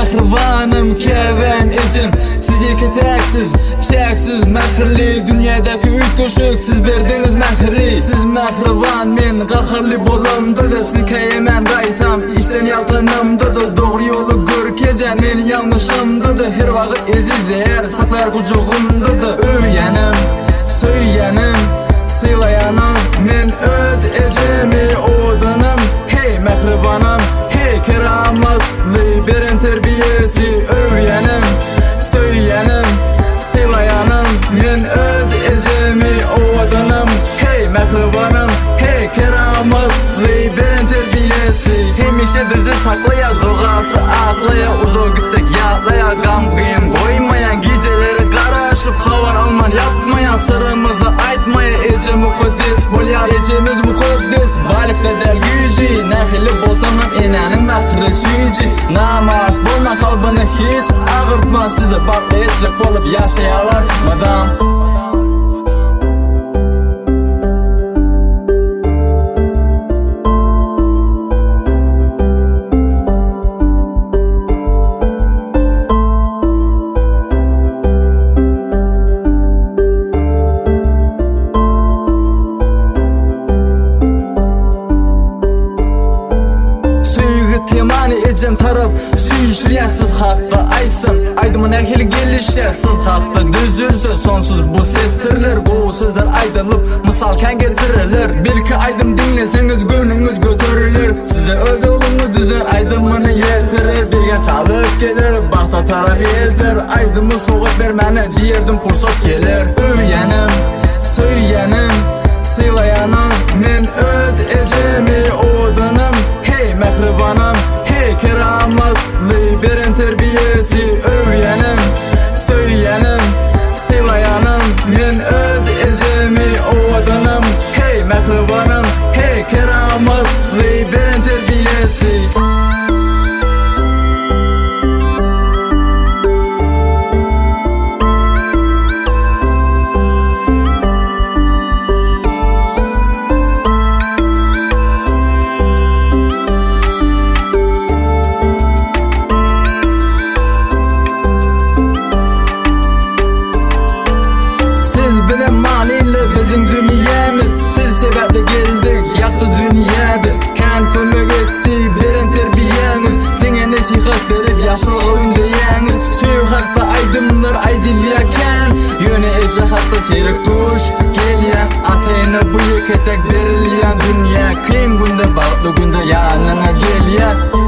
mehribanım keven için. Sizdeki teksiz, çeksiz, mehrli dünyadaki üç koşuk siz verdiniz mehri. Siz mehriban, men qaharli bolamdı da siz keyemen qaytam işten yaltanımdı da doğru yolu gör kezen men yanlışımdı da her vakit eziz değer saklar kucağımdı da öyenim, söyyenim, sıylayanım men öz ecemi odanım. Hey mehribanım, hey keramatli beren terbiyesi öyenim, söyyenim, sıylayanım men öz ecemi odanım. Hey mehribanım, hey keramatli beren terbiyesi. Hemişe bizi saklaya, doğası aklaya, uzağa gitsek yatlaya, gam kıyım koymayan, geceleri karışıp havar alman yapmayan, sırrımızı aytmaya ece mukaddes bolyar, ecemiz mukaddes balik bedel gücü. Nehili bolsanam enanin mehri suyucu, namart bolma kalbini hiç ağırtma, sizde baklayacak bolup yaşayalar madam. Temani ecem taraf suyuşurya siz hakta aysın. Aydımın ehli gelişer siz hakta düzülse sonsuz bu settirler. Bu sözler aydılıp misalken getirilir. Belki aydım dinleseniz gönlünüz götürülür. Size öz olumlu düzen aydımını yetirir. Bir gen çalıp gelir bakta taraf eldir. Aydımı soğuk vermene diyerdim pursat gelir. Öyenim, söyyenim, sıylayanım men öz ecemi odanım. Hey mehribanım, hey keramatli beren terbiyesi öyenim, söyyenim, sıylayanım men öz ecemi odanım. Hey mehribanım, hey keramatli beren terbiyesi. Bizim dünyamız siz sebeple geldik yaktı dünya biz. Kan kömek etti beren terbiyeniz, dine nesihat verip yaşlı öndeyeniz. Suyu hakta aydımlar aydilyaken yöne ece hatta seyrek duş gelyen. Atayına bu yıketek verilyen dünya kıyım günde bağlı günde yanına gelyen.